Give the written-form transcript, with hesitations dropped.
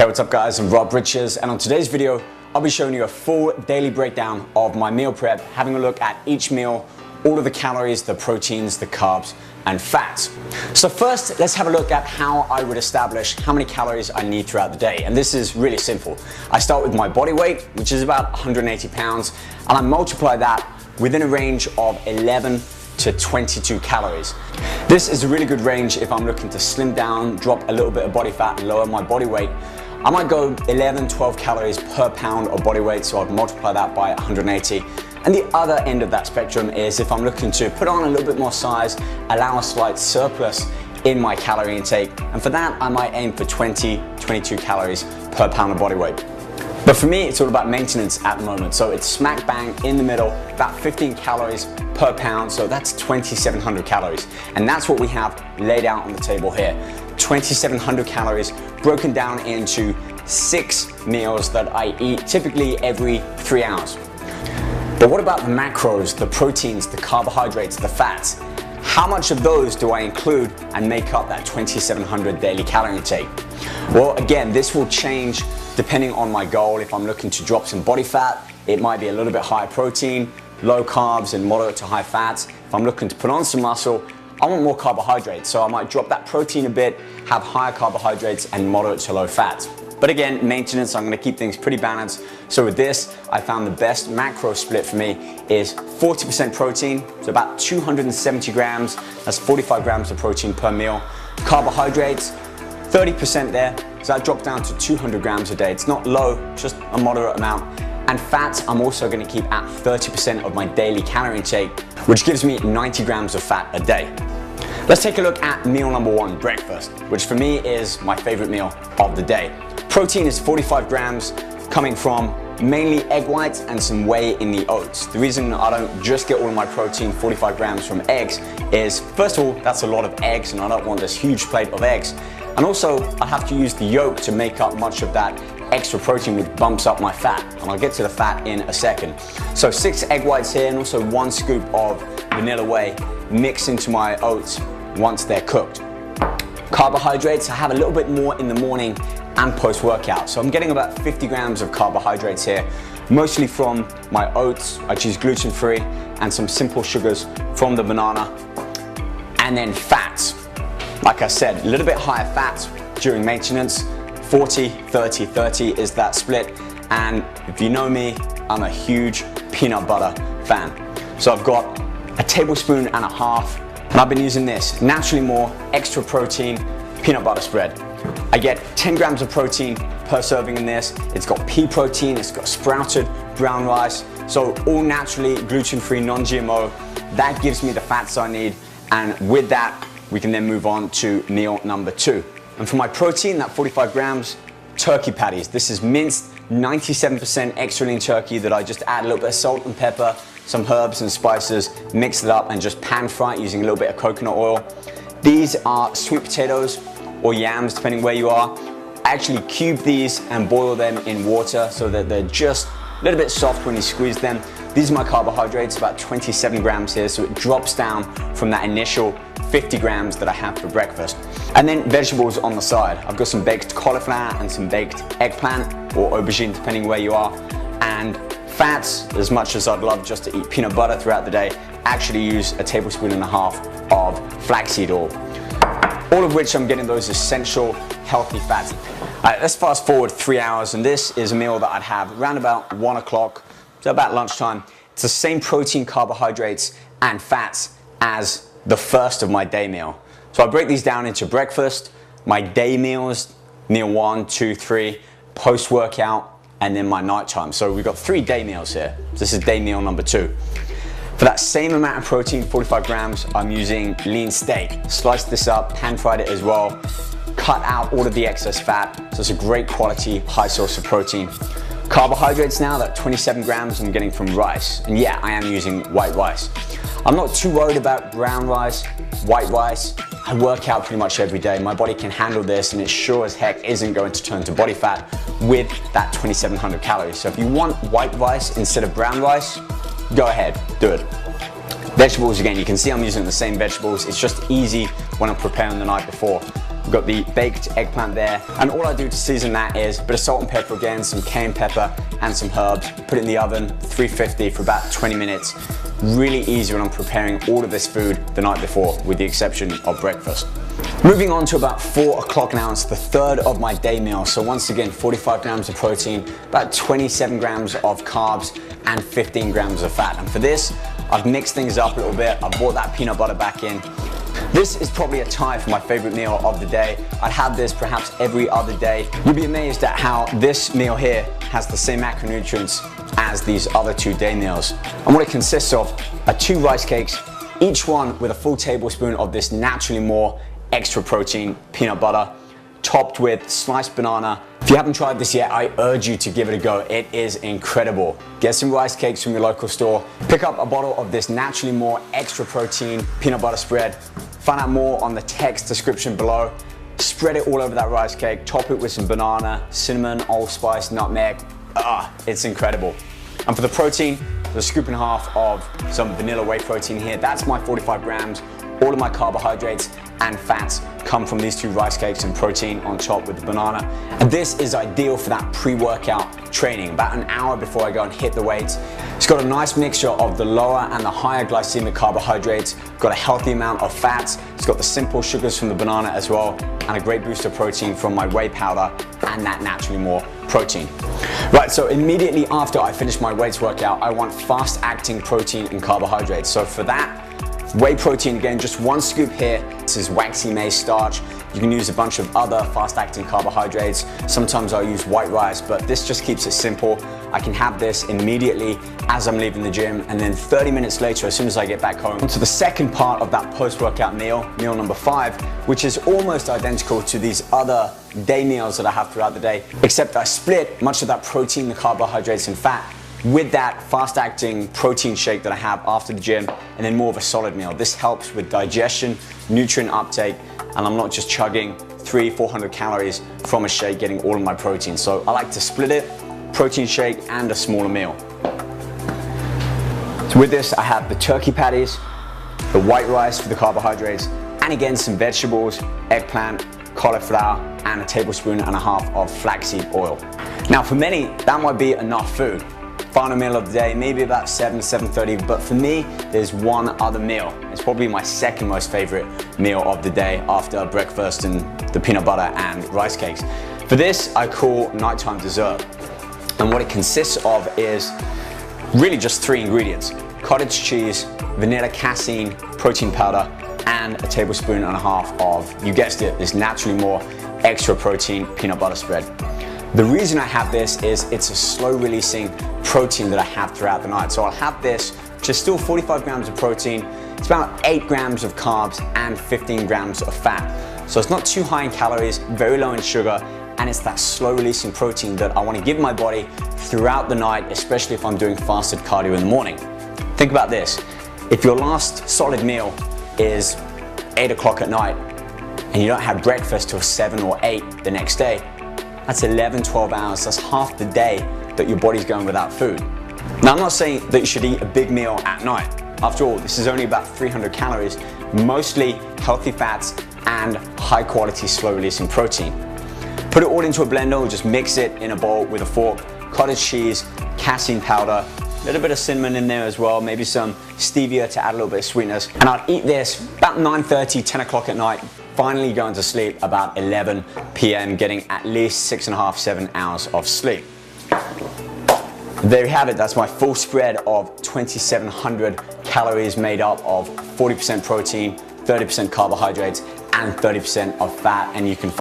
Hey, what's up guys, I'm Rob Richards, and on today's video I'll be showing you a full daily breakdown of my meal prep, having a look at each meal, all of the calories, the proteins, the carbs and fats. So first, let's have a look at how I would establish how many calories I need throughout the day, and this is really simple. I start with my body weight, which is about 180 pounds, and I multiply that within a range of 11 to 22 calories. This is a really good range if I'm looking to slim down, drop a little bit of body fat and lower my body weight. I might go 11, 12 calories per pound of body weight, so I'd multiply that by 180. And the other end of that spectrum is if I'm looking to put on a little bit more size, allow a slight surplus in my calorie intake, and for that I might aim for 20, 22 calories per pound of body weight. But for me, it's all about maintenance at the moment, so it's smack bang in the middle, about 15 calories per pound, so that's 2,700 calories. And that's what we have laid out on the table here. 2,700 calories broken down into 6 meals that I eat typically every 3 hours. But what about the macros, the proteins, the carbohydrates, the fats? How much of those do I include and make up that 2,700 daily calorie intake? Well, again, this will change depending on my goal. If I'm looking to drop some body fat, it might be a little bit higher protein, low carbs and moderate to high fats. If I'm looking to put on some muscle, I want more carbohydrates, so I might drop that protein a bit, have higher carbohydrates and moderate to low fats. But again, maintenance, I'm gonna keep things pretty balanced. So with this, I found the best macro split for me is 40% protein, so about 270 grams, that's 45 grams of protein per meal. Carbohydrates, 30% there, so that drops down to 200 grams a day. It's not low, just a moderate amount. And fats, I'm also gonna keep at 30% of my daily calorie intake, which gives me 90 grams of fat a day. Let's take a look at meal number 1, breakfast, which for me is my favorite meal of the day. Protein is 45 grams, coming from mainly egg whites and some whey in the oats. The reason I don't just get all of my protein, 45 grams from eggs, is first of all, that's a lot of eggs and I don't want this huge plate of eggs. And also, I have to use the yolk to make up much of that extra protein, which bumps up my fat, and I'll get to the fat in a second. So 6 egg whites here and also 1 scoop of vanilla whey mixed into my oats once they're cooked. Carbohydrates, I have a little bit more in the morning and post-workout. So I'm getting about 50 grams of carbohydrates here, mostly from my oats. I choose gluten-free and some simple sugars from the banana. And then fats. Like I said, a little bit higher fats during maintenance. 40, 30, 30 is that split. And if you know me, I'm a huge peanut butter fan. So I've got a tablespoon and a half, and I've been using this Naturally More extra protein peanut butter spread. I get 10 grams of protein per serving in this. It's got pea protein, it's got sprouted brown rice, so all naturally gluten-free, non-GMO. That gives me the fats I need, and with that, we can then move on to meal number 2. And for my protein, that 45 grams, turkey patties. This is minced 97% extra lean turkey that I just add a little bit of salt and pepper, some herbs and spices, mix it up and just pan fry it using a little bit of coconut oil. These are sweet potatoes or yams, depending where you are. I actually cube these and boil them in water so that they're just a little bit soft when you squeeze them. These are my carbohydrates, about 27 grams here, so it drops down from that initial 50 grams that I have for breakfast. And then vegetables on the side. I've got some baked cauliflower and some baked eggplant or aubergine, depending where you are. And fats, as much as I'd love just to eat peanut butter throughout the day, actually use a tablespoon and a half of flaxseed oil. All of which I'm getting those essential healthy fats. Let's fast forward 3 hours, and this is a meal that I'd have around about 1 o'clock, so about lunchtime. It's the same protein, carbohydrates, and fats as the first of my day meal. So I break these down into breakfast, my day meals, meal 1, 2, 3, post-workout, and then my nighttime. So we've got 3 day meals here. This is day meal number 2. For that same amount of protein, 45 grams, I'm using lean steak. Sliced this up, pan-fried it as well, cut out all of the excess fat, so it's a great quality, high source of protein. Carbohydrates now, that 27 grams I'm getting from rice. And yeah, I am using white rice. I'm not too worried about brown rice, white rice. I work out pretty much every day. My body can handle this, and it sure as heck isn't going to turn to body fat with that 2,700 calories. So if you want white rice instead of brown rice, go ahead, do it. Vegetables, again, you can see I'm using the same vegetables. It's just easy when I'm preparing the night before. We've got the baked eggplant there, and all I do to season that is a bit of salt and pepper again, some cayenne pepper and some herbs. Put it in the oven, 350 for about 20 minutes. Really easy when I'm preparing all of this food the night before, with the exception of breakfast. Moving on to about 4 o'clock now, it's the third of my day meal. So once again, 45 grams of protein, about 27 grams of carbs, and 15 grams of fat. And for this, I've mixed things up a little bit. I brought that peanut butter back in. This is probably a tie for my favorite meal of the day. I'd have this perhaps every other day. You'll be amazed at how this meal here has the same macronutrients as these other 2 day meals. And what it consists of are 2 rice cakes, each one with a full tablespoon of this naturally more extra protein peanut butter, topped with sliced banana. If you haven't tried this yet, I urge you to give it a go. It is incredible. Get some rice cakes from your local store, pick up a bottle of this naturally more extra protein peanut butter spread, find out more on the text description below, spread it all over that rice cake, top it with some banana, cinnamon, allspice, nutmeg. It's incredible. And for the protein, there's a scoop and a half of some vanilla whey protein here. That's my 45 grams. All of my carbohydrates and fats come from these 2 rice cakes and protein on top with the banana. And this is ideal for that pre-workout training, about an hour before I go and hit the weights. It's got a nice mixture of the lower and the higher glycemic carbohydrates, got a healthy amount of fats, it's got the simple sugars from the banana as well, and a great boost of protein from my whey powder and that naturally more protein. Right, so immediately after I finish my weights workout, I want fast-acting protein and carbohydrates. So for that, whey protein, again, just 1 scoop here. This is waxy maize starch. You can use a bunch of other fast-acting carbohydrates. Sometimes I'll use white rice, but this just keeps it simple. I can have this immediately as I'm leaving the gym, and then 30 minutes later, as soon as I get back home, to the second part of that post-workout meal, meal number 5, which is almost identical to these other day meals that I have throughout the day, except I split much of that protein, the carbohydrates, and fat with that fast-acting protein shake that I have after the gym, and then more of a solid meal. This helps with digestion, nutrient uptake, and I'm not just chugging 300-400 calories from a shake, getting all of my protein. So I like to split it, protein shake and a smaller meal. So with this, I have the turkey patties, the white rice for the carbohydrates, and again, some vegetables, eggplant, cauliflower, and a tablespoon and a half of flaxseed oil. Now for many, that might be enough food. Final meal of the day, maybe about 7:30, but for me, there's one other meal. It's probably my second most favorite meal of the day after breakfast and the peanut butter and rice cakes. For this, I call nighttime dessert. And what it consists of is really just 3 ingredients: cottage cheese, vanilla casein, protein powder, and a tablespoon and a half of, you guessed it, this naturally more extra protein peanut butter spread. The reason I have this is it's a slow releasing protein that I have throughout the night. So I'll have this, which is still 45 grams of protein, it's about 8 grams of carbs and 15 grams of fat. So it's not too high in calories, very low in sugar, and it's that slow releasing protein that I want to give my body throughout the night, especially if I'm doing fasted cardio in the morning. Think about this, if your last solid meal is 8 o'clock at night and you don't have breakfast till 7 or 8 the next day, that's 11-12 hours, that's half the day that your body's going without food. Now I'm not saying that you should eat a big meal at night. After all, this is only about 300 calories, mostly healthy fats and high quality slow releasing protein. Put it all into a blender, or just mix it in a bowl with a fork, cottage cheese, casein powder, a little bit of cinnamon in there as well, maybe some stevia to add a little bit of sweetness. And I'd eat this about 9:30, 10 o'clock at night, finally going to sleep about 11 p.m., getting at least 6.5-7 hours of sleep. There you have it, that's my full spread of 2,700 calories made up of 40% protein, 30% carbohydrates, and 30% of fat, and you can